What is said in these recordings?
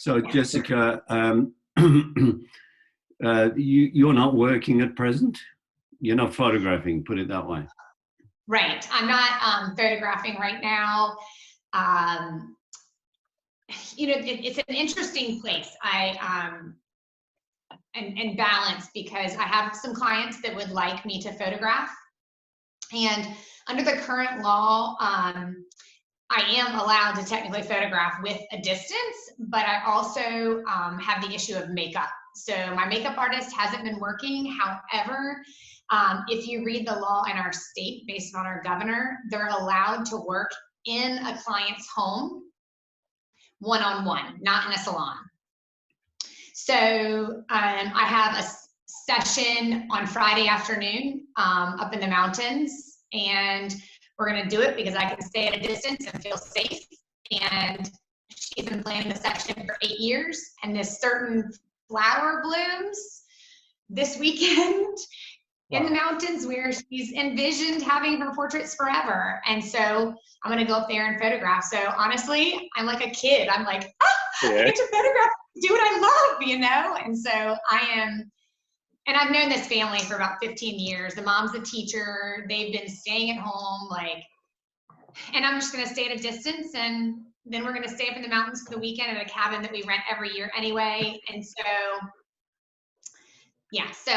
So, Jessica, you're not working at present? You're not photographing, put it that way. Right. I'm not photographing right now. You know, it's an interesting place. And balance, because I have some clients that would like me to photograph. And under the current law, I am allowed to technically photograph with a distance, but I also have the issue of makeup. So my makeup artist hasn't been working. However, if you read the law in our state, based on our governor, they're allowed to work in a client's home one-on-one, not in a salon. So I have a session on Friday afternoon up in the mountains, and we're going to do it because I can stay at a distance and feel safe. And she's been planning the session for 8 years, and this certain flower blooms this weekend in the mountains where she's envisioned having her portraits forever. And so I'm going to go up there and photograph. So honestly, I'm like a kid. I'm like, I get to photograph, do what I love, you know? And so I am, and I've known this family for about 15 years. The mom's a teacher. They've been staying at home, like, and I'm just going to stay at a distance, and then we're going to stay up in the mountains for the weekend at a cabin that we rent every year anyway. And so, yeah, so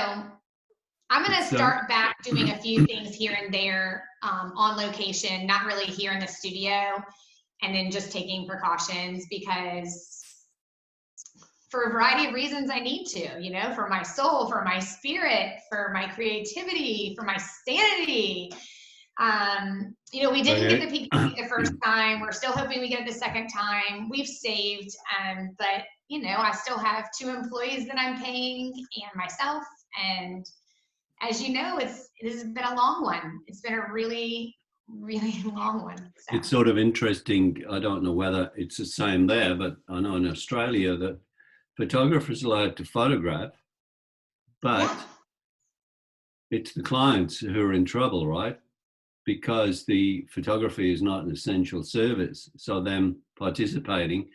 I'm going to start back doing a few things here and there on location, not really here in the studio, and then just taking precautions because for a variety of reasons I need to, you know, for my soul, for my spirit, for my creativity, for my sanity. You know, we didn't get the PPA the first time. We're still hoping we get it the second time. We've saved, but, you know, I still have 2 employees that I'm paying and myself. And as you know, this has been a long one. It's been a really, really long one. So. It's sort of interesting. I don't know whether it's the same there, but I know in Australia that photographers are allowed to photograph, but it's the clients who are in trouble, right? Because the photography is not an essential service. So them participating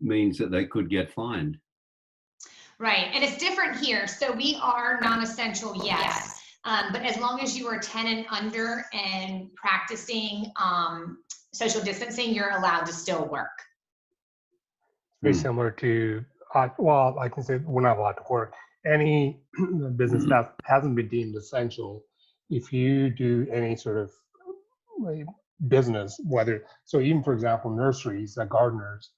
means that they could get fined. Right, and it's different here. So we are non-essential, yes. But as long as you are 10 and under and practicing social distancing, you're allowed to still work. Very similar to, well, I can say we're not allowed to work. Any business that hasn't been deemed essential, if you do any sort of business, whether, so even for example, nurseries, gardeners,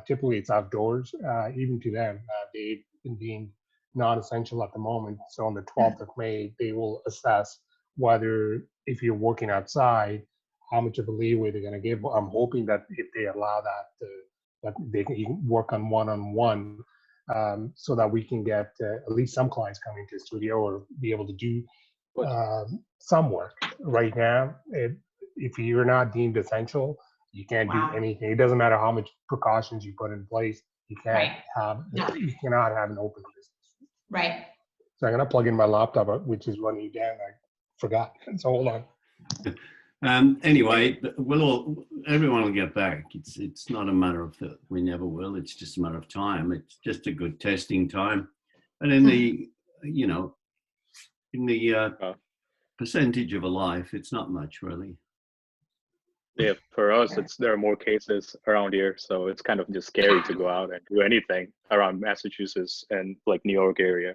typically it's outdoors, even to them, they've been deemed non-essential at the moment. So on the 12th of May, they will assess whether, if you're working outside, how much of a leeway they're going to give. I'm hoping that if they allow that, that they can work on one-on-one, so that we can get at least some clients coming to the studio or be able to do some work. Right now, if you're not deemed essential, you can't do anything. It doesn't matter how much precautions you put in place. You can't have, you cannot have an open business. Right. So I'm going to plug in my laptop, which is running again. I forgot. So hold on. Anyway, everyone will get back. It's not a matter of that we never will. It's just a matter of time. It's just a good testing time. And in the, you know, in the percentage of a life, it's not much really. Yeah, for us, there are more cases around here, so it's kind of just scary to go out and do anything around Massachusetts and like New York area.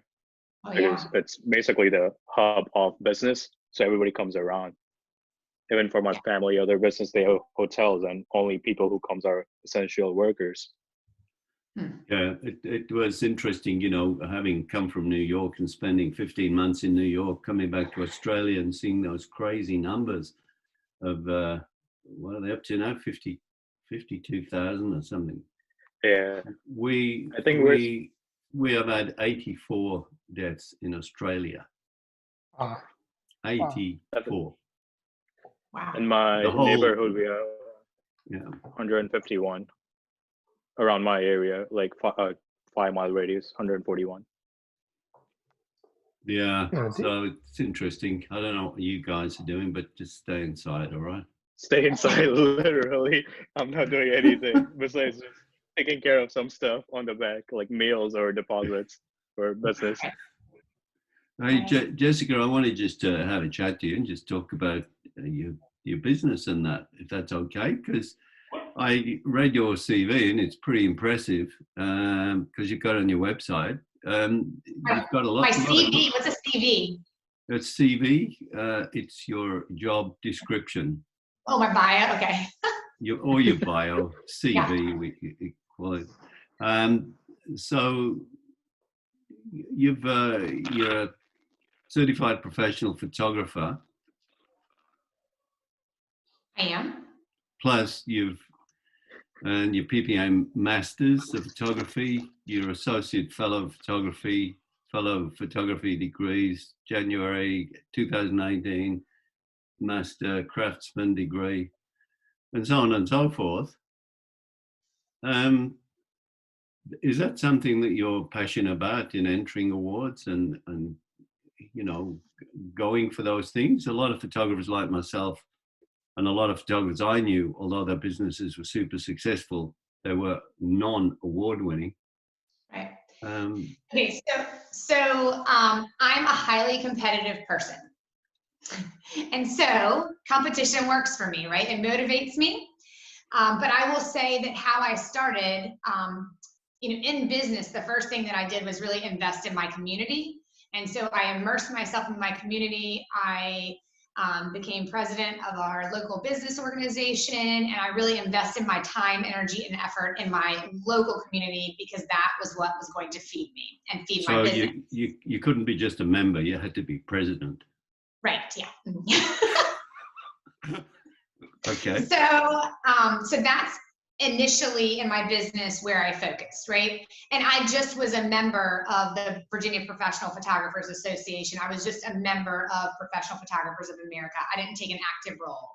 Because it's basically the hub of business, so everybody comes around. Even for my family, other business, they have hotels, and only people who comes are essential workers. Yeah, it was interesting, you know, having come from New York and spending 15 months in New York, coming back to Australia and seeing those crazy numbers of, what are they up to now? 52,000 or something. Yeah. I think we have had 84 deaths in Australia. 84. Wow. In my neighborhood, we have 151 around my area, like 5-mile radius, 141. Yeah, so it's interesting. I don't know what you guys are doing, but just stay inside, all right? Stay inside, literally. I'm not doing anything besides just taking care of some stuff on the back, like meals or deposits for business. Hey, Jessica, I wanted just to have a chat to you and just talk about your business and that, if that's okay, because I read your CV and it's pretty impressive because you've got it on your website. You've got a lot. My CV, what's a CV? It's CV. It's your job description. Oh, my bio. Okay. Or your bio, CV. Yeah. We call it. So you're a certified professional photographer. I am. Plus, you've earned your PPA Masters of Photography, your Associate Fellow of Photography, Fellow of Photography degrees, January 2018, Master Craftsman degree, and so on and so forth. Is that something that you're passionate about in entering awards and you know, going for those things? A lot of photographers like myself and a lot of photographers I knew, although their businesses were super successful, they were non-award winning. Right. Okay, so I'm a highly competitive person. And so competition works for me, right? It motivates me. But I will say that how I started, you know, in business, the first thing that I did was really invest in my community. And so I immersed myself in my community. I became president of our local business organization, and I really invested my time, energy, and effort in my local community because that was what was going to feed me and feed my business. So you couldn't be just a member, you had to be president. Right, yeah. Okay. So that's initially in my business where I focused, right? And I just was a member of the Virginia Professional Photographers Association. I was just a member of Professional Photographers of America. I didn't take an active role.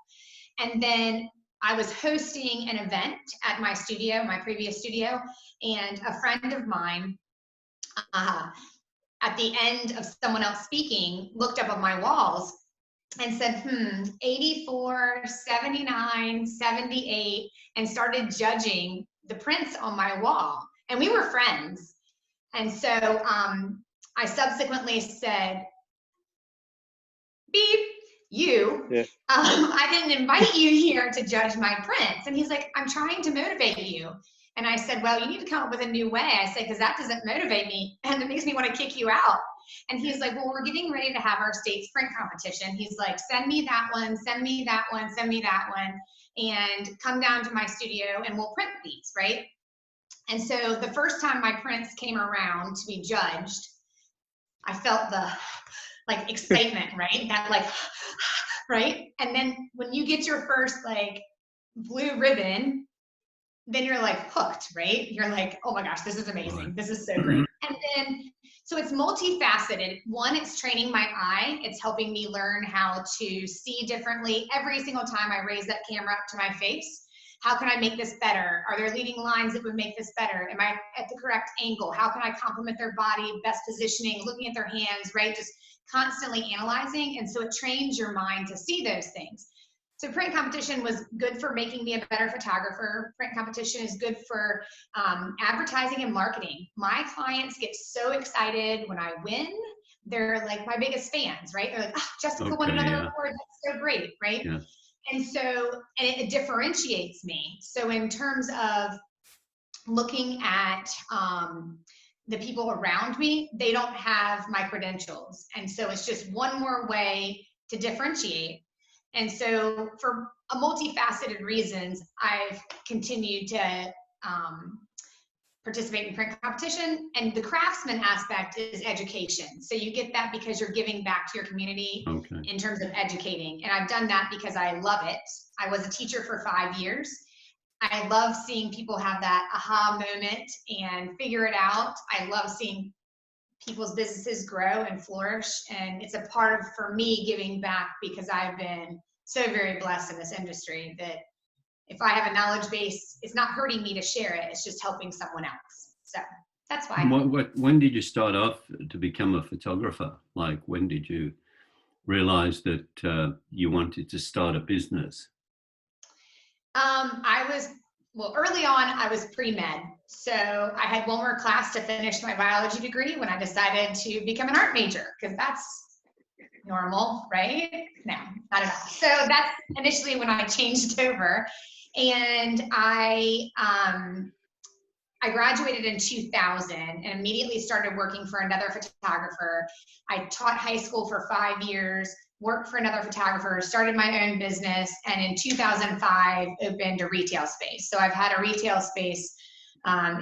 And then I was hosting an event at my studio, my previous studio, and a friend of mine, at the end of someone else speaking, looked up on my walls and said, 84, 79, 78, and started judging the prints on my wall. And we were friends. And so I subsequently said, beep, you, yeah. I didn't invite you here to judge my prints. And he's like, I'm trying to motivate you. And I said, well, you need to come up with a new way. I said, because that doesn't motivate me and it makes me want to kick you out. And he's like, well, we're getting ready to have our state sprint competition. He's like, send me that one, send me that one, send me that one, and come down to my studio and we'll print these, right? And so the first time my prints came around to be judged, I felt the like excitement, right? That like, right? And then when you get your first like blue ribbon, then you're like hooked, right? You're like, oh my gosh, this is amazing. This is so great. And then, so it's multifaceted. One, it's training my eye. It's helping me learn how to see differently every single time I raise that camera up to my face. How can I make this better? Are there leading lines that would make this better? Am I at the correct angle? How can I complement their body, best positioning, looking at their hands, right? Just constantly analyzing. And so it trains your mind to see those things. So print competition was good for making me a better photographer. Print competition is good for advertising and marketing. My clients get so excited when I win. They're like my biggest fans, right? They're like, oh, Jessica won another award. That's so great, right? Yeah. And so, and it differentiates me. So in terms of looking at the people around me, they don't have my credentials. And so it's just one more way to differentiate. And so for a multifaceted reasons, I've continued to participate in print competition. And the craftsman aspect is education. So you get that because you're giving back to your community in terms of educating. And I've done that because I love it. I was a teacher for 5 years. I love seeing people have that aha moment and figure it out. I love seeing people's businesses grow and flourish. And it's a part of, for me, giving back because I've been so very blessed in this industry that if I have a knowledge base, it's not hurting me to share it. It's just helping someone else. So that's why. When did you start off to become a photographer? Like, when did you realize that you wanted to start a business? I was well, early on, I was pre-med. So I had one more class to finish my biology degree when I decided to become an art major, because that's normal, right? No, not at all. So that's initially when I changed over. And I graduated in 2000 and immediately started working for another photographer. I taught high school for 5 years, worked for another photographer, started my own business, and in 2005 opened a retail space. So I've had a retail space.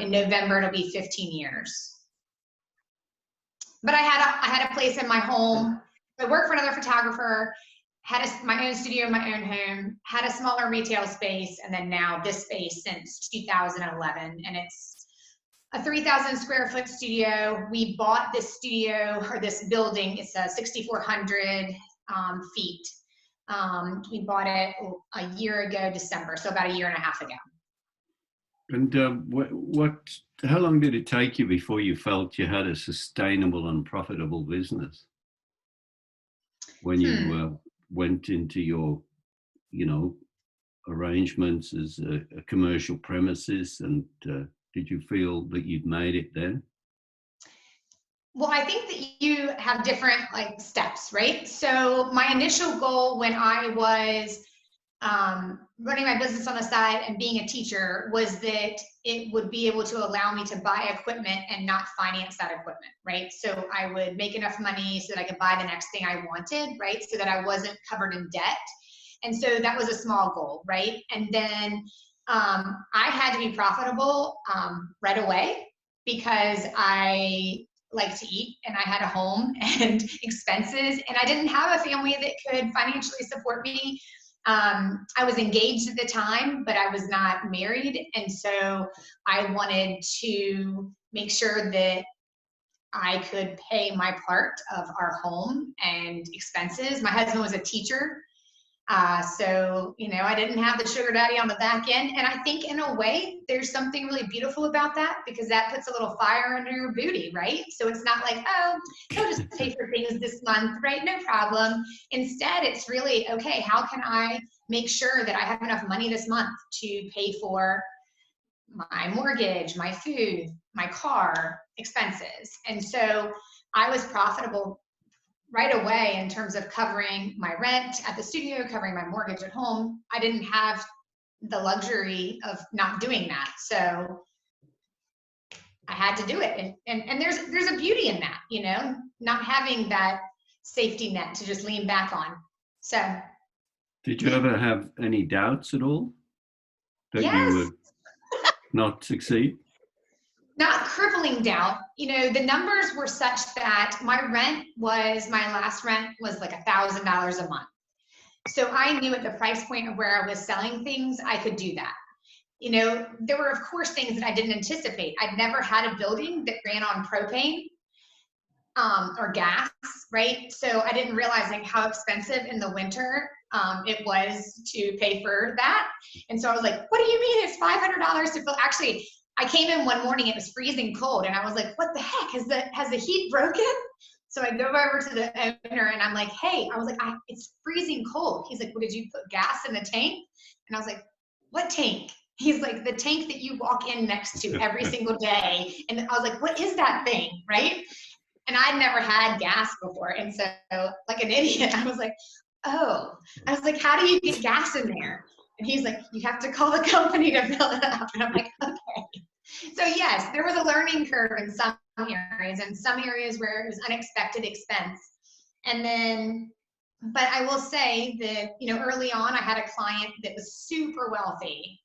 In November, it'll be 15 years. But I had a place in my home. I worked for another photographer, had my own studio, my own home, had a smaller retail space, and then now this space since 2011. And it's a 3,000 square foot studio. We bought this studio, or this building, it's 6,400 feet. We bought it a year ago, December, so about a year and a half ago. And how long did it take you before you felt you had a sustainable and profitable business? When you went into your, arrangements as a commercial premises, and did you feel that you'd made it then? Well, I think that you have different steps, right? So my initial goal when I was running my business on the side and being a teacher was that it would be able to allow me to buy equipment and not finance that equipment, right? So I would make enough money so that I could buy the next thing I wanted, right? So that I wasn't covered in debt. And so that was a small goal, right? And then I had to be profitable right away, because I like to eat and I had a home and expenses, and I didn't have a family that could financially support me. I was engaged at the time, but I was not married. And so I wanted to make sure that I could pay my part of our home and expenses. My husband was a teacher. So, I didn't have the sugar daddy on the back end. And I think in a way, there's something really beautiful about that, because that puts a little fire under your booty, right? So it's not like, oh, he'll just pay for things this month, right? No problem. Instead, it's really, okay, how can I make sure that I have enough money this month to pay for my mortgage, my food, my car, expenses? And so I was profitable right away in terms of covering my rent at the studio, covering my mortgage at home. I didn't have the luxury of not doing that. So I had to do it. And there's a beauty in that, not having that safety net to just lean back on. So. Did you ever have any doubts at all that Yes. you would not succeed? Not crippling doubt. The numbers were such that my last rent was like $1,000 a month. So I knew at the price point of where I was selling things, I could do that. There were of course things that I didn't anticipate. I'd never had a building that ran on propane or gas, right? So I didn't realize how expensive in the winter it was to pay for that. And so I was like, what do you mean it's $500 to fill? Actually, I came in one morning, it was freezing cold, and I was like, what the heck, has the heat broken? So I go over to the owner and I'm like, hey, I was like, it's freezing cold. He's like, well, did you put gas in the tank? And I was like, what tank? He's like, the tank that you walk in next to every single day. And I was like, what is that thing, right? And I'd never had gas before. And so like an idiot, I was like, oh, I was like, how do you get gas in there? And he's like, you have to call the company to fill it up. And I'm like, okay. So yes, there was a learning curve in some areas, and some areas where it was unexpected expense. And then, but I will say that, early on I had a client that was super wealthy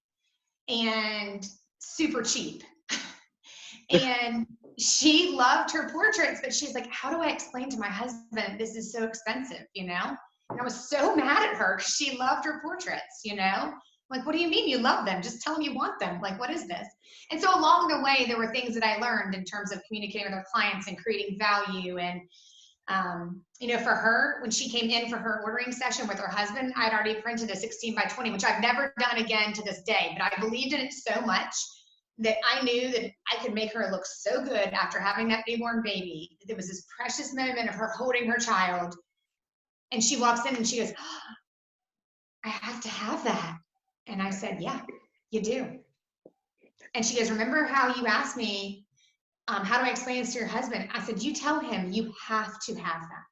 and super cheap. And she loved her portraits, but she's like, how do I explain to my husband this is so expensive, And I was so mad at her because she loved her portraits, Like, what do you mean you love them? Just tell them you want them. Like, what is this? And so along the way, there were things that I learned in terms of communicating with our clients and creating value. And, for her, when she came in for her ordering session with her husband, I'd already printed a 16x20, which I've never done again to this day, but I believed in it so much that I knew that I could make her look so good after having that newborn baby. There was this precious moment of her holding her child. And she walks in and she goes, oh, I have to have that. And I said, yeah, you do. And she goes, remember how you asked me, how do I explain this to your husband? I said, you tell him you have to have that.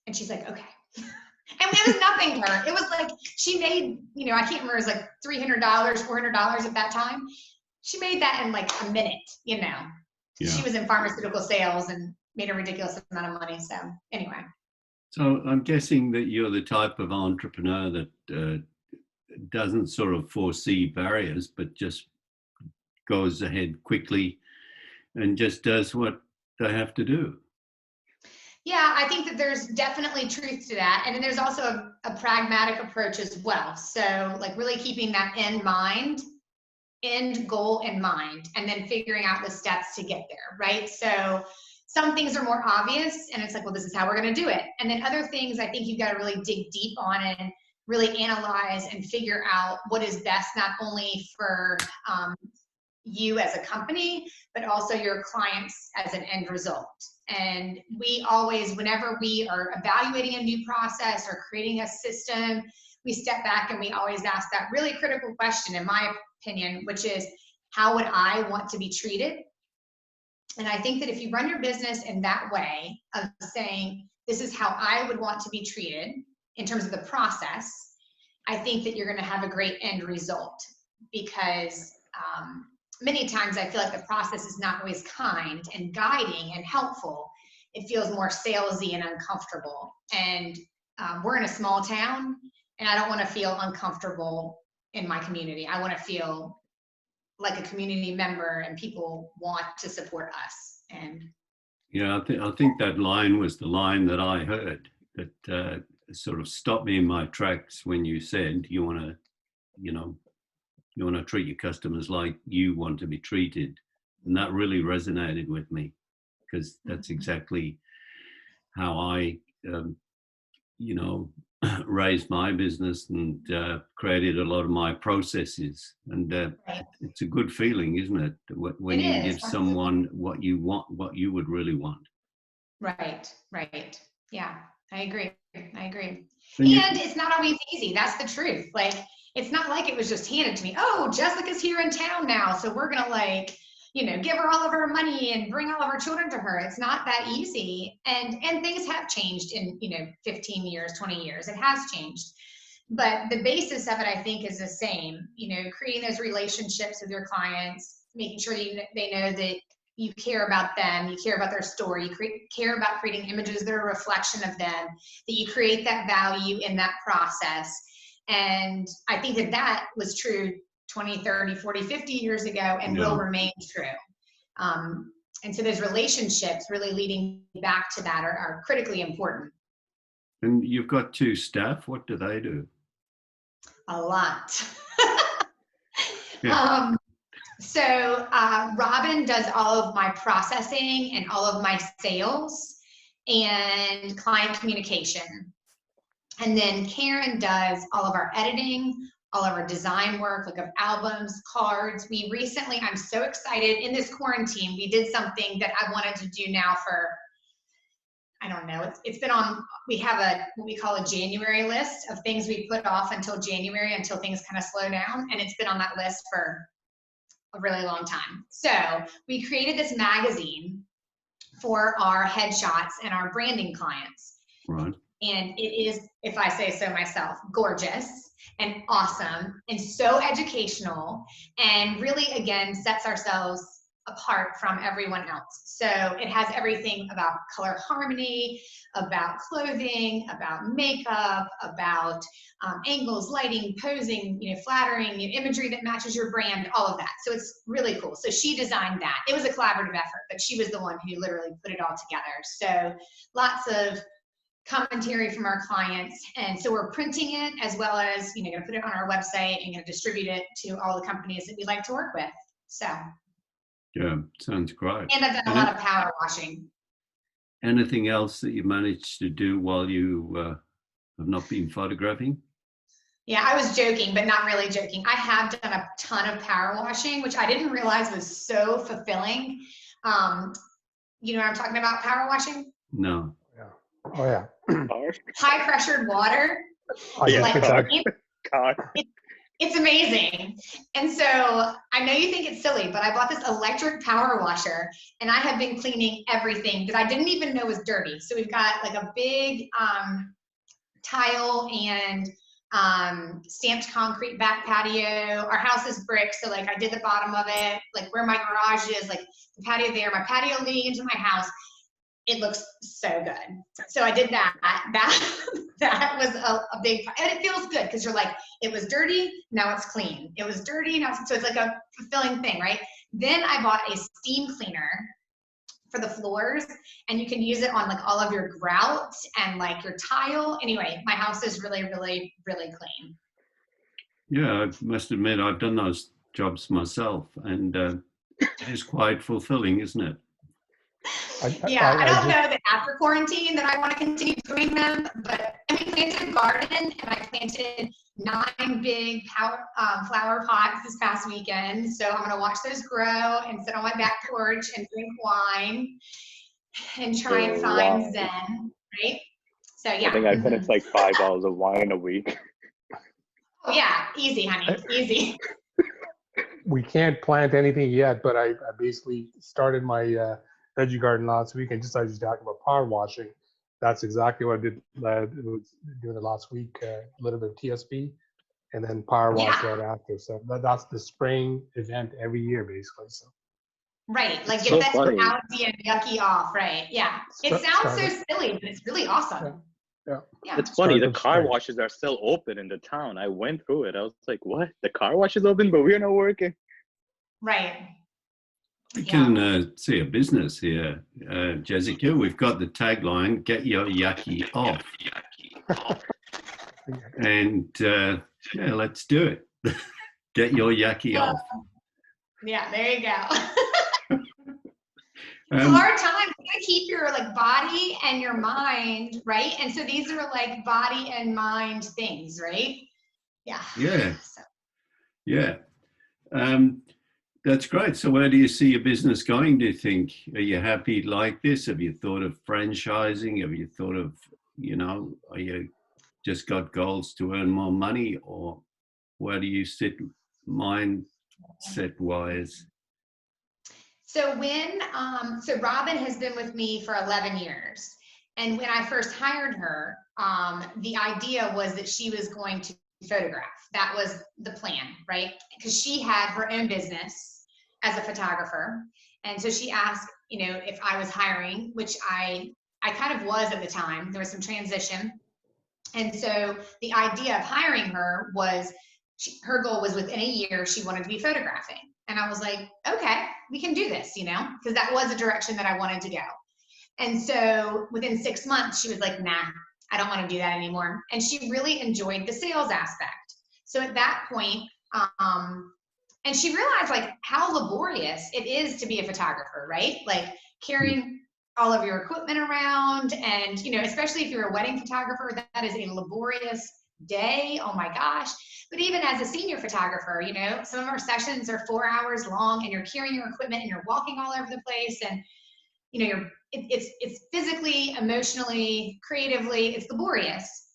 And she's like, okay. And it was nothing to her. It was like, she made, you know, I can't remember, it was like $300, $400 at that time. She made that in like a minute, you know. Yeah. She was in pharmaceutical sales and made a ridiculous amount of money. So anyway. So I'm guessing that you're the type of entrepreneur that doesn't sort of foresee barriers, but just goes ahead quickly and just does what they have to do. Yeah, I think that there's definitely truth to that. And then there's also a pragmatic approach as well. So like really keeping that end goal in mind, and then figuring out the steps to get there, right? So some things are more obvious and it's like, well, this is how we're going to do it. And then other things, I think you've got to really dig deep on and really analyze and figure out what is best, not only for you as a company, but also your clients as an end result. And we always, whenever we are evaluating a new process or creating a system, we step back and we always ask that really critical question, in my opinion, which is, how would I want to be treated? And I think that if you run your business in that way of saying, this is how I would want to be treated in terms of the process, I think that you're going to have a great end result. Because many times I feel like the process is not always kind and guiding and helpful. It feels more salesy and uncomfortable. And we're in a small town, and I don't want to feel uncomfortable in my community. I want to feel like a community member and people want to support us. And yeah, I think that line was the line that I heard that sort of stopped me in my tracks when you said you want to treat your customers like you want to be treated. And that really resonated with me, because that's exactly how I, raised my business and created a lot of my processes. And right. It's a good feeling, isn't it? When It you is. give someone what you want, what you would really want. Right. Yeah, I agree. And And it's not always easy. That's the truth. Like, it's not like it was just handed to me. Oh, Jessica's here in town now, so we're going to give her all of her money and bring all of our children to her. It's not that easy. And things have changed in, 15 years, 20 years. It has changed. But the basis of it, I think, is the same. Creating those relationships with your clients, making sure that they know that you care about them, you care about their story, you care about creating images that are a reflection of them, that you create that value in that process. And I think that was true 20, 30, 40, 50 years ago, and will remain true. And so those relationships really leading back to that are critically important. And you've got 2 staff. What do they do? A lot. Yeah. So Robin does all of my processing and all of my sales and client communication. And then Karen does all of our editing, all of our design work, like of albums, cards. We recently, I'm so excited, in this quarantine, we did something that I wanted to do now for, I don't know, it's been on, we have what we call a January list of things we put off until January, until things kind of slow down. And it's been on that list for a really long time. So we created this magazine for our headshots and our branding clients. Right. And it is, if I say so myself, gorgeous and awesome and so educational, and really, again, sets ourselves apart from everyone else. So it has everything about color harmony, about clothing, about makeup, about angles, lighting, posing, flattering, imagery that matches your brand, all of that. So it's really cool. So she designed that. It was a collaborative effort, but she was the one who literally put it all together. So lots of commentary from our clients. And so we're printing it, as well as, going to put it on our website and going to distribute it to all the companies that we like to work with. So. Yeah, sounds great. And I've done a lot of power washing. Anything else that you managed to do while you have not been photographing? Yeah, I was joking, but not really joking. I have done a ton of power washing, which I didn't realize was so fulfilling. You know what I'm talking about, power washing? No. Yeah. Oh yeah. High pressured water. Oh, yeah. Like, It's amazing. And so I know you think it's silly, but I bought this electric power washer and I have been cleaning everything that I didn't even know was dirty. So we've got like a big tile and stamped concrete back patio. Our house is brick, so like I did the bottom of it, like where my garage is, like the patio there, my patio leading into my house. It looks so good. So I did that. That was a big, and it feels good because you're like, it was dirty, now it's clean. It was dirty, now it's, so it's like a fulfilling thing, right? Then I bought a steam cleaner for the floors, and you can use it on like all of your grout and like your tile. Anyway, my house is really, really, really clean. Yeah, I must admit I've done those jobs myself, and it's quite fulfilling, isn't it? I don't know that after quarantine that I want to continue doing them, but I planted a garden and I planted 9 big flower pots this past weekend. So I'm going to watch those grow and sit on my back porch and drink wine and try and find zen, right? So yeah. I think I finished like 5 bottles of wine a week. Oh yeah, easy, honey, easy. We can't plant anything yet, but I basically started my veggie garden last week, and just as you talking about power washing, that's exactly what I did. Doing it last week, a little bit of TSP, and then power wash right after. So that's the spring event every year, basically. So right, like it's get so that funny. algae and yucky off, right? Yeah, it sounds so silly, but it's really awesome. Yeah. It's funny, the car washes are still open in the town. I went through it. I was like, what? The car wash is open, but we're not working. Right. We can see a business here, Jessica. We've got the tagline, get your yucky off. And yeah, let's do it. Get your yucky off. Yeah, there you go. It's a hard time. You gotta keep your like body and your mind, right? And so these are like body and mind things, right? Yeah. Yeah. Yeah. That's great. So where do you see your business going, do you think? Are you happy like this? Have you thought of franchising? Have you thought of, are you just got goals to earn more money, or where do you sit mindset wise? So so Robin has been with me for 11 years. And when I first hired her, the idea was that she was going to photograph. That was the plan, right? Because she had her own business as a photographer. And so she asked, if I was hiring, which I kind of was at the time. There was some transition. And so the idea of hiring her was, her goal was within a year, she wanted to be photographing. And I was like, okay, we can do this, because that was a direction that I wanted to go. And so within 6 months, she was like, nah, I don't want to do that anymore. And she really enjoyed the sales aspect. So at that point, and she realized like how laborious it is to be a photographer, right? Like carrying all of your equipment around, and especially if you're a wedding photographer, that is a laborious day. Oh my gosh. But even as a senior photographer, some of our sessions are 4 hours long, and you're carrying your equipment and you're walking all over the place, and it's physically, emotionally, creatively, it's laborious.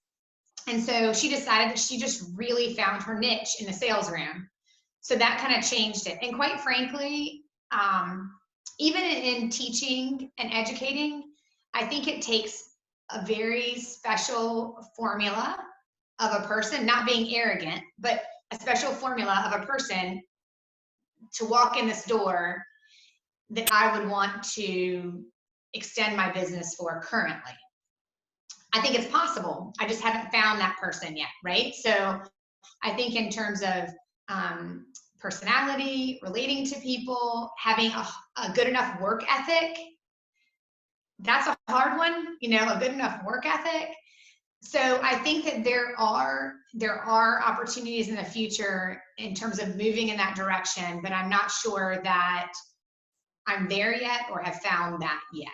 And so she decided that she just really found her niche in the sales room. So that kind of changed it. And quite frankly, even in teaching and educating, I think it takes a very special formula of a person, not being arrogant, but a special formula of a person to walk in this door that I would want to extend my business for currently. I think it's possible. I just haven't found that person yet, right? So I think in terms of personality, relating to people, having a good enough work ethic, that's a hard one, a good enough work ethic. So I think that there are opportunities in the future in terms of moving in that direction, but I'm not sure that I'm there yet or have found that yet.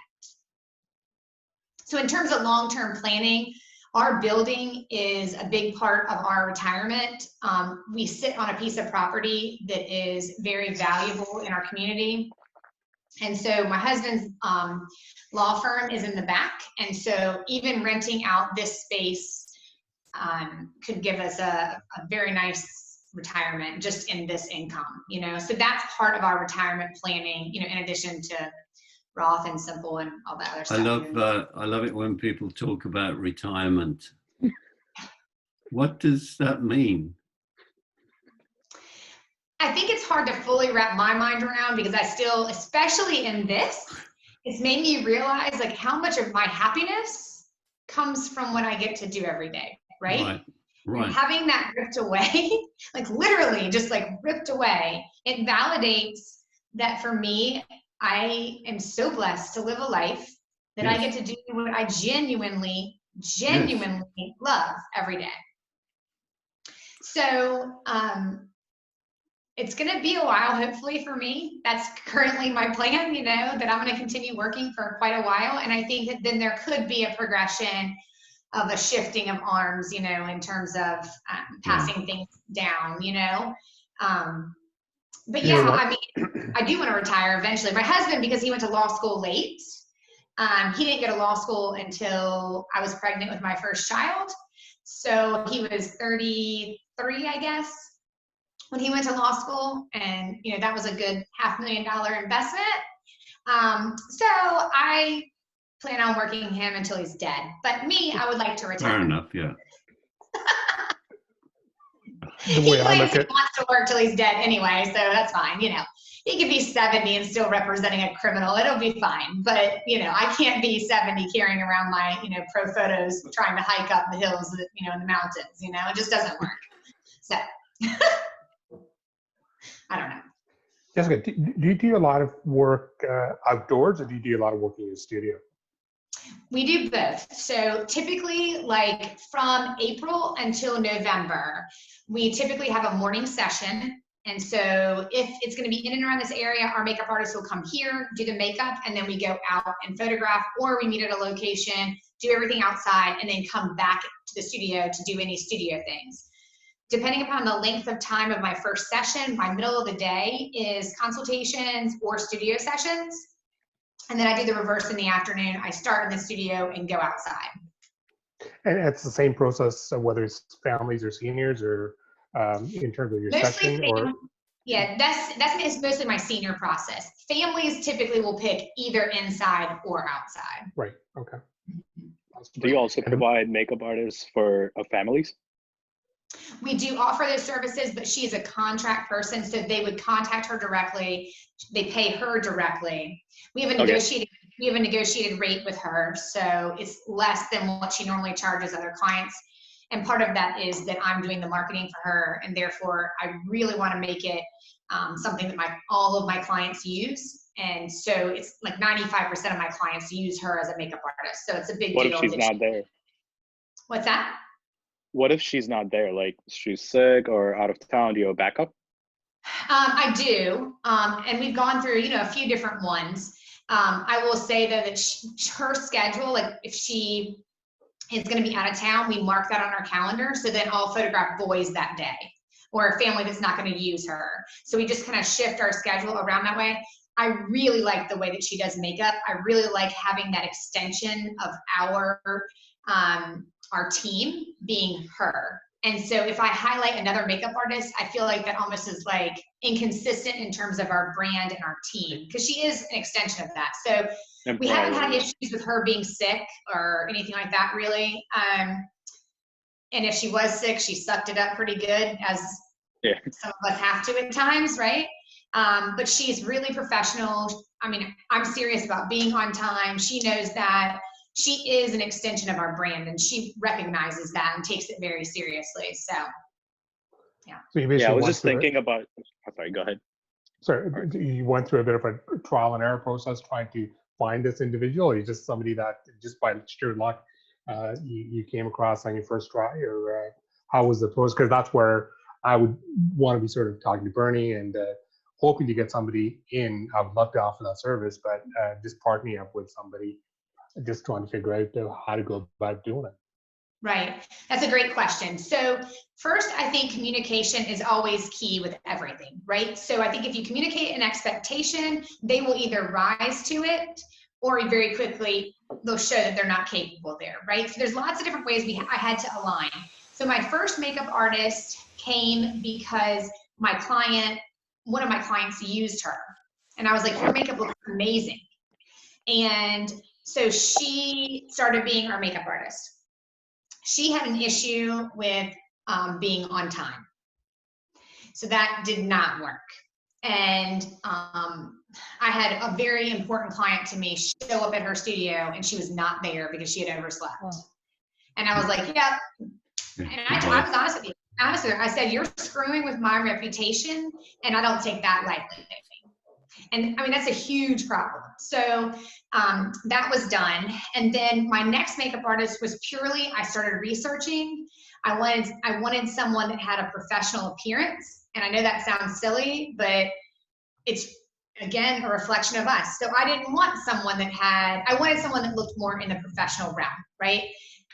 So in terms of long-term planning, our building is a big part of our retirement. We sit on a piece of property that is very valuable in our community. And so my husband's law firm is in the back. And so even renting out this space could give us a very nice retirement just in this income, you know? So that's part of our retirement planning, you know, in addition to Roth and Simple and all that other stuff. I love it when people talk about retirement. What does that mean? I think it's hard to fully wrap my mind around because I still, especially in this, it's made me realize like how much of my happiness comes from what I get to do every day, right? Right. And having that ripped away, like literally just like ripped away, it validates that for me, I am so blessed to live a life that I get to do what I genuinely love every day. So, it's going to be a while, hopefully, for me. That's currently my plan, you know, that I'm going to continue working for quite a while. And I think that then there could be a progression of a shifting of arms, you know, in terms of passing things down, you know. But yeah, I mean, I do want to retire eventually. My husband, because he went to law school late, he didn't go to law school until I was pregnant with my first child. So he was 33, I guess, when he went to law school, and you know that was a good $500,000 investment. So I plan on working him until he's dead. But me, I would like to retire. Fair enough, yeah. He claims he wants to work till he's dead anyway, so that's fine. You know, he could be 70 and still representing a criminal. It'll be fine. But you know, I can't be 70 carrying around my pro photos, trying to hike up the hills, in the mountains. You know, it just doesn't work. So. I don't know. Jessica, do you do a lot of work outdoors, or do you do a lot of work in your studio? We do both. So typically, like from April until November, we typically have a morning session. And so if it's going to be in and around this area, our makeup artist will come here, do the makeup, and then we go out and photograph, or we meet at a location, do everything outside, and then come back to the studio to do any studio things. Depending upon the length of time of my first session, my middle of the day is consultations or studio sessions. And then I do the reverse in the afternoon. I start in the studio and go outside. And it's the same process, whether it's families or seniors, or in terms of your Mostly session? Or yeah, that's mostly my senior process. Families typically will pick either inside or outside. Right, okay. Do you also provide makeup artists for families? We do offer those services, but she is a contract person, so they would contact her directly. They pay her directly. We have a negotiated rate with her, so it's less than what she normally charges other clients. And part of that is that I'm doing the marketing for her, and therefore I really want to make it something that all of my clients use. And so it's like 95% of my clients use her as a makeup artist. So it's a big deal. What if she's not there? What's that? What if she's not there? Like she's sick or out of town? Do you have a backup? I do, and we've gone through, a few different ones. I will say though that her schedule, like if she is going to be out of town, we mark that on our calendar. So then I'll photograph boys that day, or a family that's not going to use her. So we just kind of shift our schedule around that way. I really like the way that she does makeup. I really like having that extension of our team being her. And so if I highlight another makeup artist, I feel like that almost is like inconsistent in terms of our brand and our team, because she is an extension of that. So we haven't had issues with her being sick or anything like that, really. And if she was sick, she sucked it up pretty good, as some of us have to at times, right? But she's really professional. I mean, I'm serious about being on time. She knows that. She is an extension of our brand, and she recognizes that and takes it very seriously. So, yeah. So you I was just thinking about. Sorry, go ahead. Sorry, you went through a bit of a trial and error process trying to find this individual, or you just somebody that just by sheer luck you came across on your first try, or how was the process? Because that's where I would want to be sort of talking to Bernie and hoping to get somebody in. I would love to offer that service, but just partner me up with somebody. Just trying to figure out how to go about doing it. Right. That's a great question. So first, I think communication is always key with everything, right? So I think if you communicate an expectation, they will either rise to it, or very quickly they'll show that they're not capable there, right? So there's lots of different ways I had to align. So my first makeup artist came because one of my clients used her. And I was like, your makeup looks amazing. And so she started being our makeup artist. She had an issue with being on time. So that did not work. And I had a very important client to me show up at her studio and she was not there because she had overslept. Oh. And I was like, yep. And I was honest with you. I said, you're screwing with my reputation and I don't take that lightly. And I mean, that's a huge problem. So that was done. And then my next makeup artist was purely, I started researching. I wanted someone that had a professional appearance. And I know that sounds silly, but it's, again, a reflection of us. So I didn't want someone I wanted someone that looked more in the professional realm, right?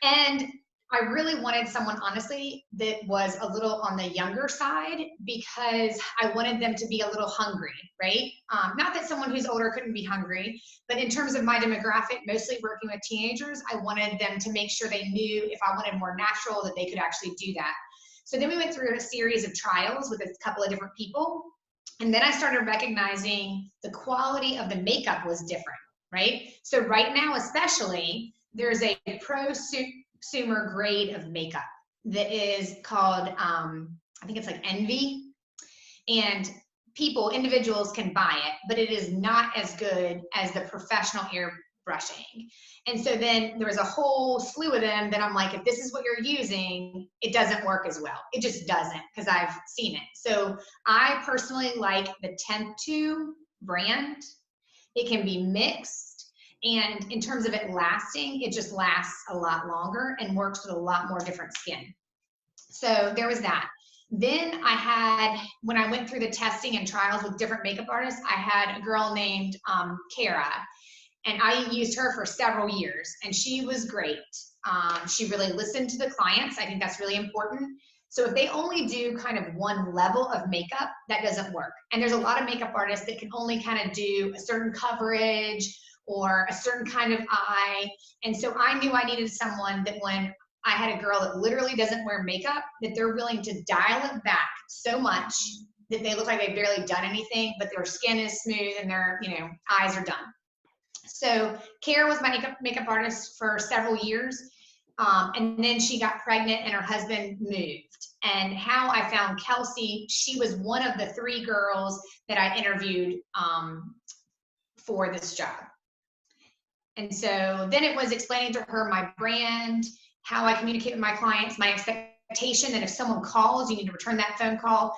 And I really wanted someone, honestly, that was a little on the younger side because I wanted them to be a little hungry, right? Not that someone who's older couldn't be hungry, but in terms of my demographic, mostly working with teenagers, I wanted them to make sure they knew if I wanted more natural that they could actually do that. So then we went through a series of trials with a couple of different people. And then I started recognizing the quality of the makeup was different, right? So right now, especially, there's a prosumer grade of makeup that is called, I think it's like Envy. And individuals can buy it, but it is not as good as the professional airbrushing. And so then there was a whole slew of them that I'm like, if this is what you're using, it doesn't work as well. It just doesn't, because I've seen it. So I personally like the Temptu brand. It can be mixed. And in terms of it lasting, it just lasts a lot longer and works with a lot more different skin. So there was that. Then when I went through the testing and trials with different makeup artists, I had a girl named Kara. And I used her for several years, and she was great. She really listened to the clients. I think that's really important. So if they only do kind of one level of makeup, that doesn't work. And there's a lot of makeup artists that can only kind of do a certain coverage or a certain kind of eye. And so I knew I needed someone that when I had a girl that literally doesn't wear makeup, that they're willing to dial it back so much that they look like they've barely done anything, but their skin is smooth and their eyes are done. So Kara was my makeup artist for several years. And then she got pregnant and her husband moved. And how I found Kelsey, she was one of the 3 girls that I interviewed for this job. And so then it was explaining to her my brand, how I communicate with my clients, my expectation that if someone calls, you need to return that phone call.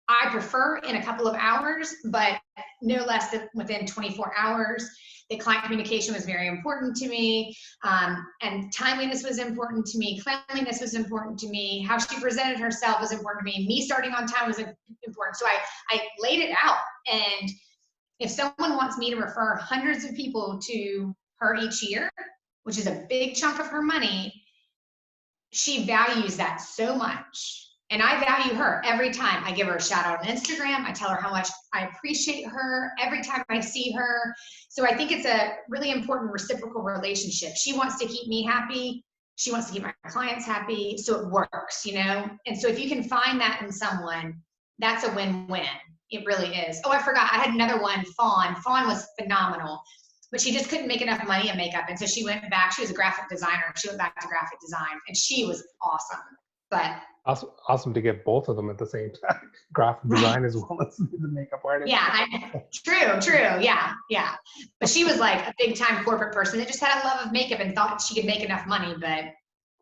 I prefer in a couple of hours, but no less than within 24 hours. The client communication was very important to me, and timeliness was important to me. Cleanliness was important to me. How she presented herself was important to me. Me starting on time was important. So I laid it out. And if someone wants me to refer hundreds of people to her each year, which is a big chunk of her money, she values that so much. And I value her every time. I give her a shout out on Instagram. I tell her how much I appreciate her every time I see her. So I think it's a really important reciprocal relationship. She wants to keep me happy. She wants to keep my clients happy. So it works, And so if you can find that in someone, that's a win-win. It really is. Oh, I forgot. I had another one, Fawn. Fawn was phenomenal, but she just couldn't make enough money in makeup. And so she went back. She was a graphic designer. She went back to graphic design, and she was awesome. But awesome to get both of them at the same time, graphic design as well as the makeup artist. Yeah, true. Yeah. But she was like a big time corporate person that just had a love of makeup and thought she could make enough money, but.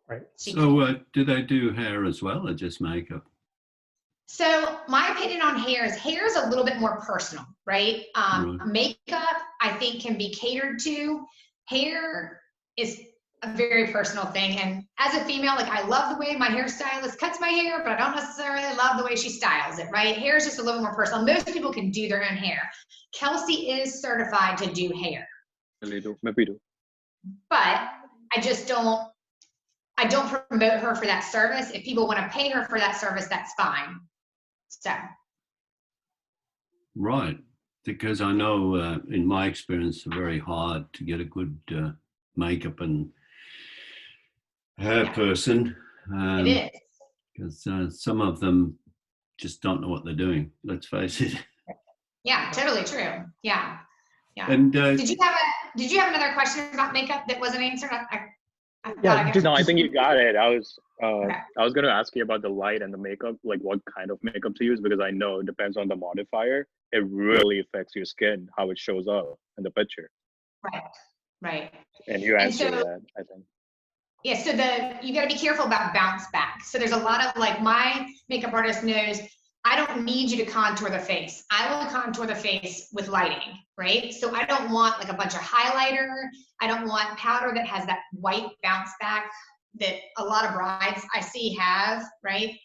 Right. So do they do hair as well or just makeup? So my opinion on hair is a little bit more personal, right? Makeup, I think, can be catered to. Hair is a very personal thing. And as a female, like, I love the way my hairstylist cuts my hair, but I don't necessarily love the way she styles it, right? Hair is just a little more personal. Most people can do their own hair. Kelsey is certified to do hair. Maybe do. But I don't promote her for that service. If people want to pay her for that service, that's fine. So. Right. Because I know in my experience, it's very hard to get a good makeup and hair person. It is. because some of them just don't know what they're doing. Let's face it. Yeah, totally true. Yeah, yeah. And Did you have another question about makeup that wasn't answered? I Yeah, thought I got No, I think you got it. Okay. I was going to ask you about the light and the makeup, like what kind of makeup to use, because I know it depends on the modifier. It really affects your skin, how it shows up in the picture. Right, right. And you And answered so, that, I think. yeah, so you got to be careful about bounce back. So there's a lot of, like, my makeup artist knows I don't need you to contour the face. I will contour the face with lighting, right? So I don't want like a bunch of highlighter. I don't want powder that has that white bounce back that a lot of brides I see have, right?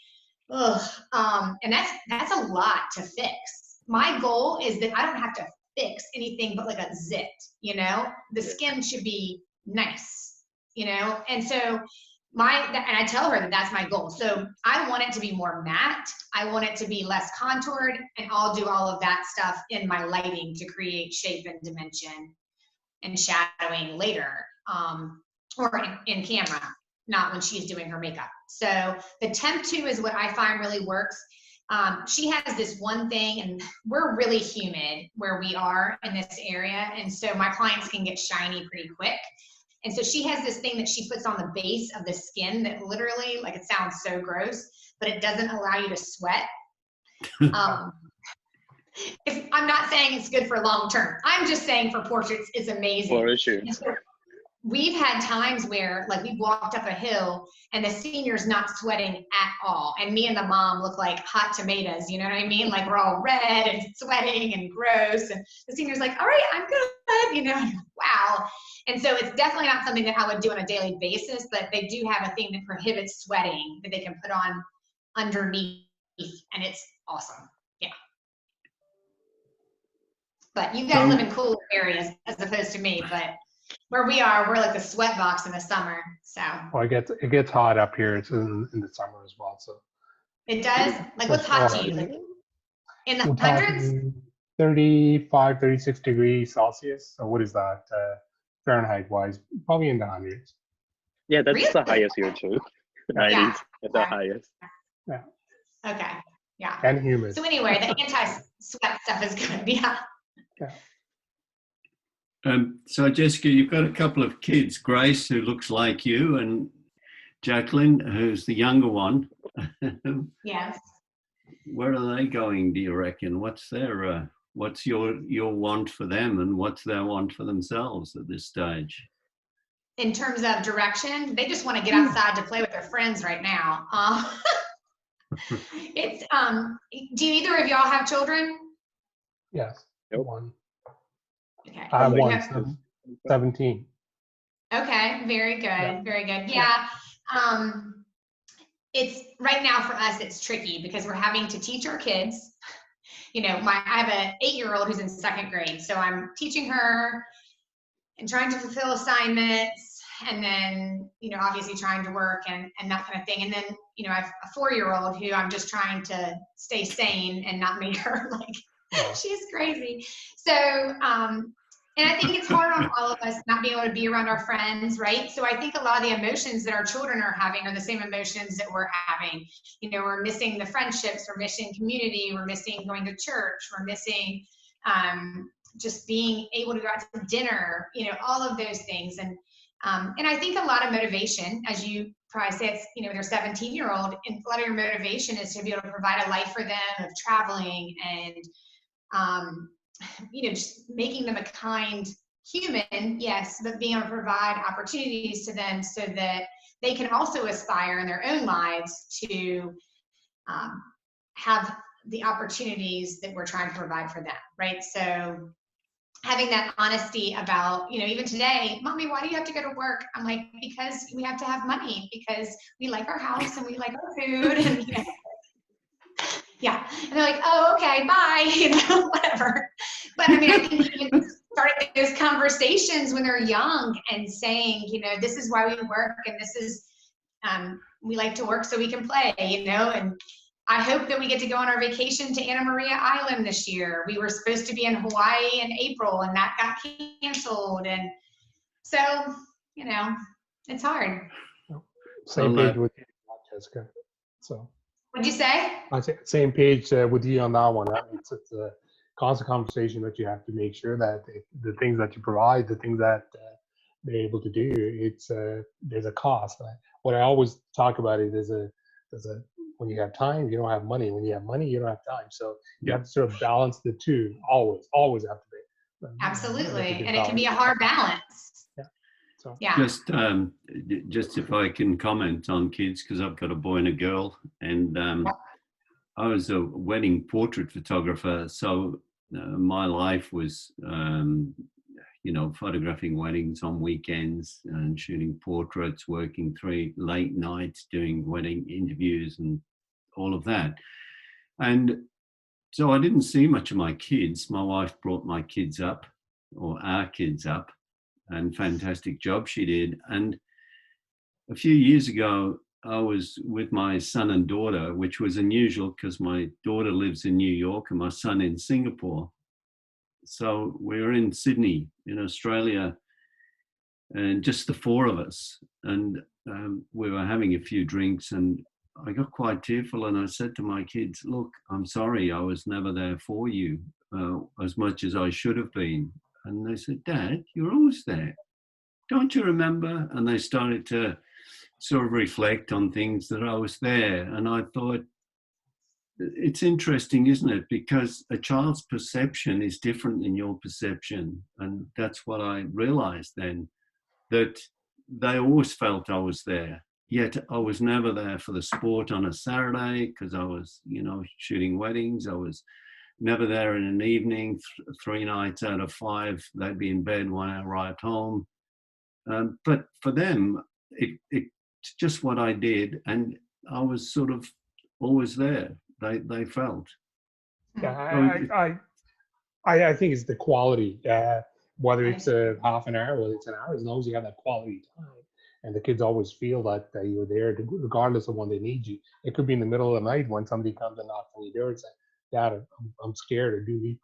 Ugh. And that's a lot to fix. My goal is that I don't have to fix anything but like a zit, you know? The skin should be nice, you know? And so and I tell her that that's my goal. So I want it to be more matte. I want it to be less contoured, and I'll do all of that stuff in my lighting to create shape and dimension and shadowing later, or in camera, not when she's doing her makeup. So the temp 2 is what I find really works. She has this one thing, and we're really humid where we are in this area, and so my clients can get shiny pretty quick. And so she has this thing that she puts on the base of the skin that literally, like, it sounds so gross, but it doesn't allow you to sweat. I'm not saying it's good for long term. I'm just saying for portraits, it's amazing. For sure. So we've had times where, like, we've walked up a hill and the senior's not sweating at all. And me and the mom look like hot tomatoes, you know what I mean? Like, we're all red and sweating and gross. And the senior's like, all right, I'm good, you know, wow. And so it's definitely not something that I would do on a daily basis, but they do have a thing that prohibits sweating that they can put on underneath, and it's awesome. Yeah. But you guys live in cooler areas as opposed to me, but where we are, we're like the sweat box in the summer. So Well, it gets hot up here. It's in the summer as well. So it does. Like, what's hot to you? Like in the we're hundreds? talking 35, 36 degrees Celsius. So what is that Fahrenheit wise? Probably in the hundreds. Yeah, that's Really? the highest here too. 90s Yeah. at the highest. Yeah. Okay. Yeah. And humid. So anyway, the anti-sweat stuff is good. Yeah. Yeah. So Jessica, you've got a couple of kids, Grace, who looks like you, and Jacqueline, who's the younger one. Yes. Where are they going, do you reckon? What's their what's your want for them, and what's their want for themselves at this stage? In terms of direction, they just want to get outside to play with their friends right now. It's do either of y'all have children? Yes. Nope. One. Okay. I have You one. have- 17. Okay, very good, Yeah. very good. Yeah, it's right now for us, it's tricky because we're having to teach our kids. You know, I have an 8-year-old who's in 2nd grade, so I'm teaching her and trying to fulfill assignments, and then, you know, obviously trying to work and that kind of thing. And then, you know, I have a 4-year-old who I'm just trying to stay sane and not make her like, she's crazy. So, and I think it's hard on all of us not being able to be around our friends, right? So I think a lot of the emotions that our children are having are the same emotions that we're having. You know, we're missing the friendships, we're missing community, we're missing going to church, we're missing just being able to go out to dinner, you know, all of those things. And I think a lot of motivation, as you probably say, it's, you know, their 17-year-old, and a lot of your motivation is to be able to provide a life for them of traveling and, you know, just making them a kind human, yes, but being able to provide opportunities to them so that they can also aspire in their own lives to have the opportunities that we're trying to provide for them, right? So having that honesty about, you know, even today, Mommy, why do you have to go to work? I'm like, because we have to have money, because we like our house and we like our food, and, you know, yeah. And they're like, oh, okay, bye, you know, whatever. But I mean, I think even starting those conversations when they're young and saying, you know, this is why we work, and this is, we like to work so we can play, you know. And I hope that we get to go on our vacation to Anna Maria Island this year. We were supposed to be in Hawaii in April, and that got canceled. And so, you know, it's hard. Same page with you, Jessica. So What'd you say? I say same page with you on that one. It's a constant conversation that you have to make sure that the things that you provide, the things that they're able to do, it's there's a cost. What I always talk about is there's a when you have time, you don't have money. When you have money, you don't have time. So you have to sort of balance the two. Always have to be. Absolutely, and it can be a hard balance. Yeah. So Yeah. Just if I can comment on kids, because I've got a boy and a girl, and I was a wedding portrait photographer, so my life was, photographing weddings on weekends and shooting portraits, working 3 late nights doing wedding interviews and all of that. And so I didn't see much of my kids. My wife brought my kids up, or our kids up, and fantastic job she did. And a few years ago, I was with my son and daughter, which was unusual because my daughter lives in New York and my son in Singapore. So we were in Sydney, in Australia, and just the 4 of us. And we were having a few drinks, and I got quite tearful, and I said to my kids, look, I'm sorry, I was never there for you as much as I should have been. And they said, Dad, you're always there. Don't you remember? And they started to sort of reflect on things that I was there. And I thought, it's interesting, isn't it? Because a child's perception is different than your perception. And that's what I realized then, that they always felt I was there. Yet I was never there for the sport on a Saturday because I was, shooting weddings. I was never there in an evening. 3 nights out of 5, they'd be in bed, 1 hour ride home. But for them, it's just what I did, and I was sort of always there. They felt. Yeah, I think it's the quality. Whether it's a half an hour, whether it's an hour, as long as you have that quality time, and the kids always feel that you're there, regardless of when they need you. It could be in the middle of the night when somebody comes and knocks on your door and says, "Dad, I'm scared," or "Do we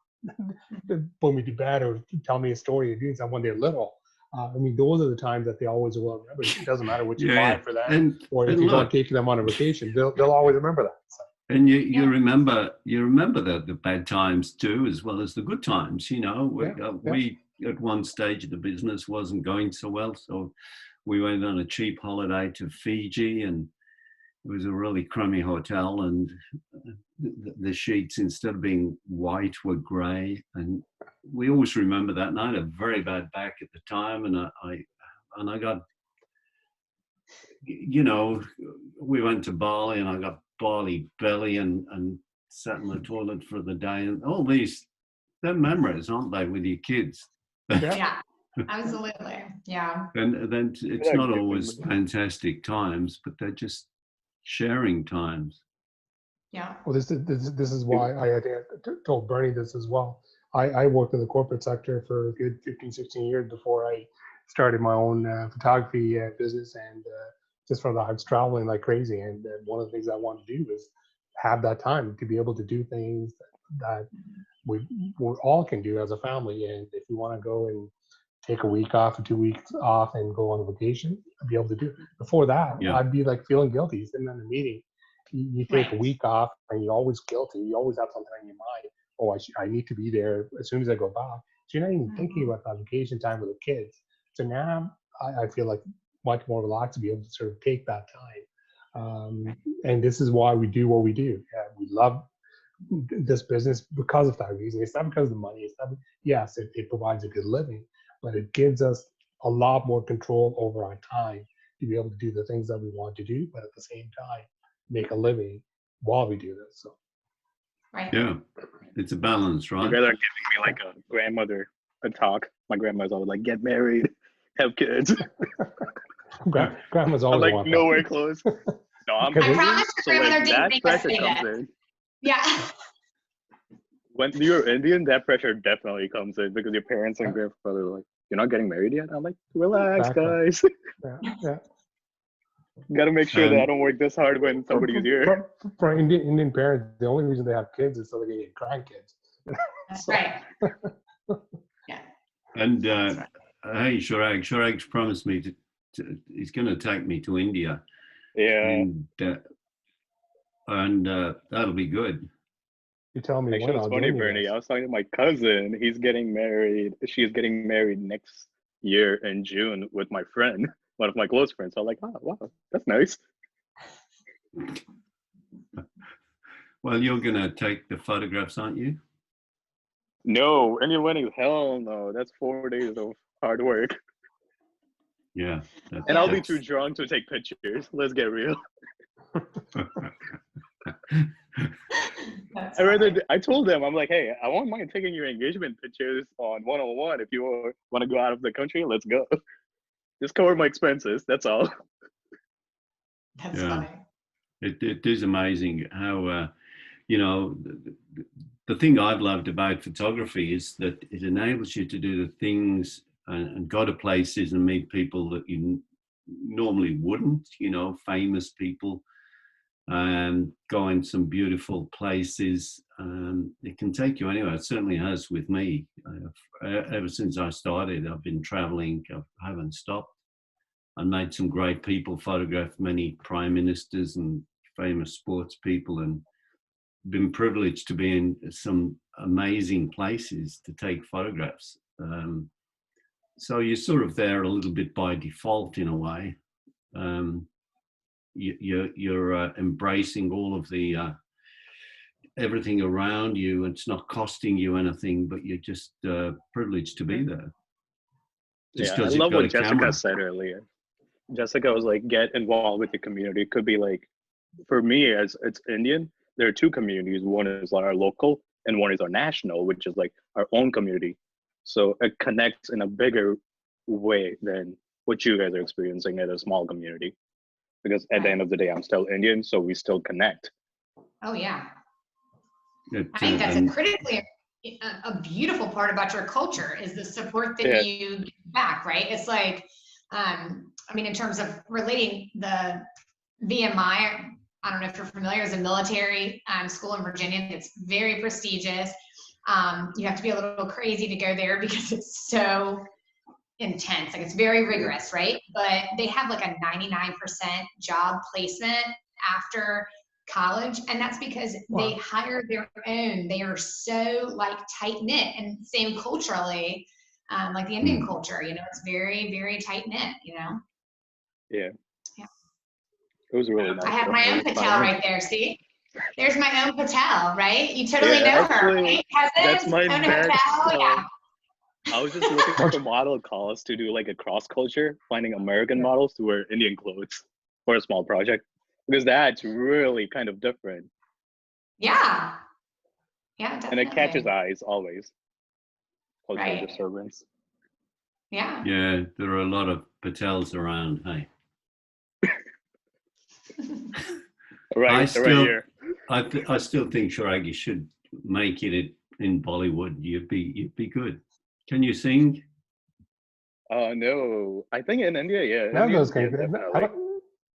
put me to bed," or tell me a story, or doing something when they're little. Those are the times that they always will remember. It doesn't matter what you buy for them, or if you don't take them on a vacation, they'll always remember that. So. And you remember the bad times too, as well as the good times. We at one stage of the business wasn't going so well, so we went on a cheap holiday to Fiji, and it was a really crummy hotel, and the sheets, instead of being white, were grey. And we always remember that night. I had a very bad back at the time, and I got, we went to Bali, and I got Bali belly and sat in the toilet for the day. And all these, they're memories, aren't they, with your kids? Yeah, absolutely. Yeah. And then it's not always fantastic times, but they're just sharing times. Yeah. Well, this is why I told Bernie this as well. I worked in the corporate sector for a good 15, 16 years before I started my own photography business, and just from that, I was traveling like crazy. And one of the things I wanted to do was have that time to be able to do things that we all can do as a family. And if you want to go and take a week off or 2 weeks off and go on a vacation, I'd be able to do it. Before that, I'd be like feeling guilty sitting in a meeting. You take a week off and you're always guilty. You always have something in your mind. Oh, I need to be there as soon as I go back. So you're not even thinking about that vacation time with the kids. So now I feel like much more relaxed to be able to sort of take that time. And this is why we do what we do. We love this business because of that reason. It's not because of the money. It's not, yes, it provides a good living, but it gives us a lot more control over our time to be able to do the things that we want to do, but at the same time, make a living while we do this. So. Right. Yeah, it's a balance, right? You'd rather giving me like a grandmother a talk. My grandma's always like, get married, have kids. Grandma's always I'm like nowhere close. No, I'm I promise your grandmother like, didn't that make us pressure say comes that. in. Yeah. When you're Indian, that pressure definitely comes in because your parents and grandfather are like, you're not getting married yet? I'm like, relax, guys. Yeah. Got to make sure that I don't work this hard when somebody's here. For Indian parents, the only reason they have kids is so they can get grandkids. That's right. Yeah. And hey, Shurag's promised me he's going to take me to India. Yeah. And and that'll be good. You tell me when Actually, it's I'll funny, join you Bernie. guys. I was talking to my cousin. He's getting married. She's getting married next year in June with my friend, one of my close friends. I'm like, oh, wow, that's nice. Well, you're going to take the photographs, aren't you? No, any wedding, hell no. That's 4 days of hard work. Yeah. And I'll be too drunk to take pictures. Let's get real. I told them, I'm like, hey, I won't mind taking your engagement pictures on one-on-one. If you want to go out of the country, let's go. Just cover my expenses. That's all. That's funny. It is amazing how, you know, the thing I've loved about photography is that it enables you to do the things and go to places and meet people that you normally wouldn't, you know, famous people, and go in some beautiful places. It can take you anywhere. It certainly has with me. Ever since I started, I've been traveling. I haven't stopped. I made some great people, photographed many prime ministers and famous sports people, and been privileged to be in some amazing places to take photographs. So you're sort of there a little bit by default in a way. You're embracing all of the everything around you. It's not costing you anything, but you're just privileged to be there. Just I love what Jessica said earlier. Jessica was like, get involved with the community. It could be like, for me, as it's Indian, there are two communities. One is our local and one is our national, which is like our own community. So it connects in a bigger way than what you guys are experiencing at a small community. Because at the end of the day, I'm still Indian, so we still connect. Oh, yeah. I think that's a critically a beautiful part about your culture is the support that you give back, right? It's like, I mean, in terms of relating the VMI, I don't know if you're familiar, it's a military school in Virginia that's very prestigious. You have to be a little crazy to go there because it's so intense. Like, it's very rigorous, right? But they have like a 99% job placement after college, and that's because they hire their own. They are so like tight knit, and same culturally, like the Indian culture. You know, it's very, very tight knit. You know. Yeah. It was really nice. I have my own Patel right there. See, there's my own Patel, right? You totally know her, right? That's my best. Yeah. I was just looking for model calls to do like a cross culture, finding American models to wear Indian clothes for a small project, because that's really kind of different. Yeah. Yeah, definitely. And it catches eyes always. Cultural disturbance. Yeah. Yeah, there are a lot of Patels around. Hey. I still think Shiragi should make it in Bollywood. You'd be good. Can you sing? Oh no, I think in India, yeah. None of those games.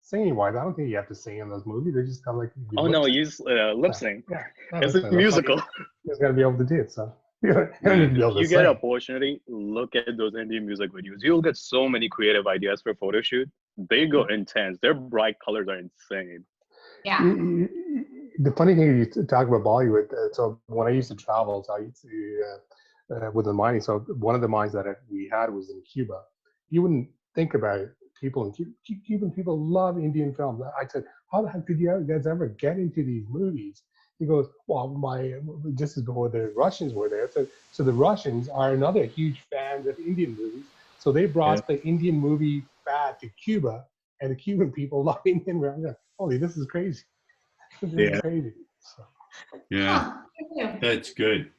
Singing wise, I don't think you have to sing in those movies. They just got like. Oh no, use lip sync. Yeah, it's a musical. You just gotta be able to do it. So you get an opportunity, look at those Indian music videos. You'll get so many creative ideas for photo shoot. They go intense. Their bright colors are insane. Yeah. The funny thing you talk about Bollywood. So when I used to travel, so I used to with the mining. So one of the mines that we had was in Cuba. You wouldn't think about it. People in Cuban people love Indian films. I said, how the heck did you guys ever get into these movies? He goes, well, this is before the Russians were there. So the Russians are another huge fans of Indian movies. So they brought the Indian movie fad to Cuba, and the Cuban people love Indian movies. Holy, this is crazy. This is crazy. So. Yeah, that's good.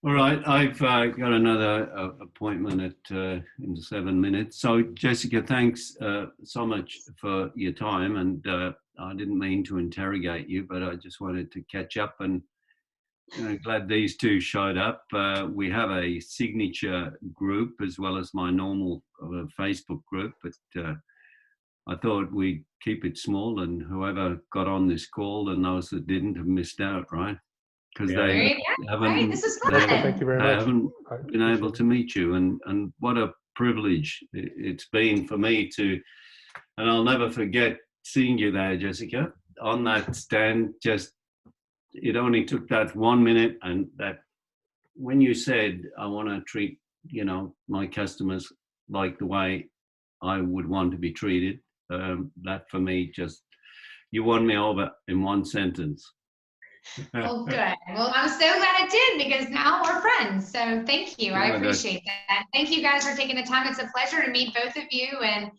All right, I've got another appointment in 7 minutes. So, Jessica, thanks so much for your time. And I didn't mean to interrogate you, but I just wanted to catch up. And glad these two showed up. We have a signature group as well as my normal Facebook group, but I thought we'd keep it small, and whoever got on this call and those that didn't have missed out, right? Because they haven't been able to meet you, and what a privilege it's been for me to, and I'll never forget seeing you there, Jessica. on that stand, just, it only took that 1 minute, and that when you said, I want to treat, my customers like the way I would want to be treated, that for me, just, you won me over in one sentence. Well, good. Well, I'm so glad it did, because now we're friends. So thank you. I appreciate that. Thank you guys for taking the time. It's a pleasure to meet both of you. And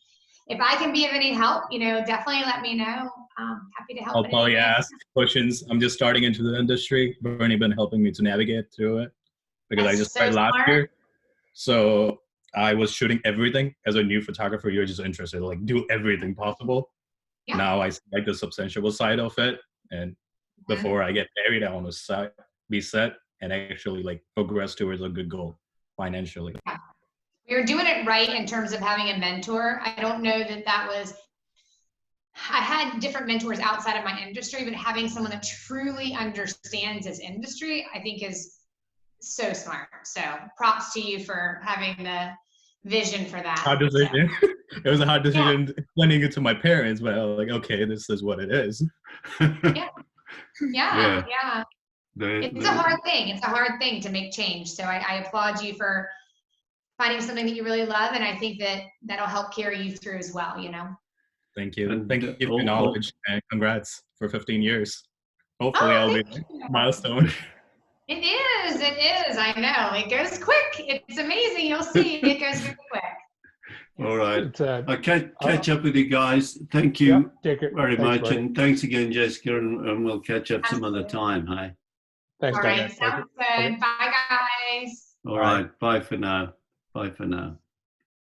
if I can be of any help, definitely let me know. Happy to help. I'll probably ask questions. I'm just starting into the industry. Bernie been helping me to navigate through it, because I just started last year. So I was shooting everything. As a new photographer, you're just interested, like, do everything possible. Yeah. Now I like the substantial side of it. And before I get married, I want to be set and actually like progress towards a good goal financially. Yeah. We were doing it right in terms of having a mentor. I don't know that was, I had different mentors outside of my industry, but having someone that truly understands this industry, I think is so smart. So props to you for having the vision for that. Hard decision. So. It was a hard decision explaining it to my parents, but I was like, okay, this is what it is. Yeah. It's a hard thing. It's a hard thing to make change. So I applaud you for finding something that you really love, and I think that'll help carry you through as well. Thank you. Thank you for your knowledge, and congrats for 15 years. Hopefully, I'll be milestone. It is. I know. It goes quick. It's amazing. You'll see. It goes really quick. All right. I'll catch up with you guys. Thank you very much. Buddy. And thanks again, Jessica, and we'll catch up some other time. Hey. Thanks, all right. Sounds good. Okay. Bye, guys. All right. Bye for now. Bye for now.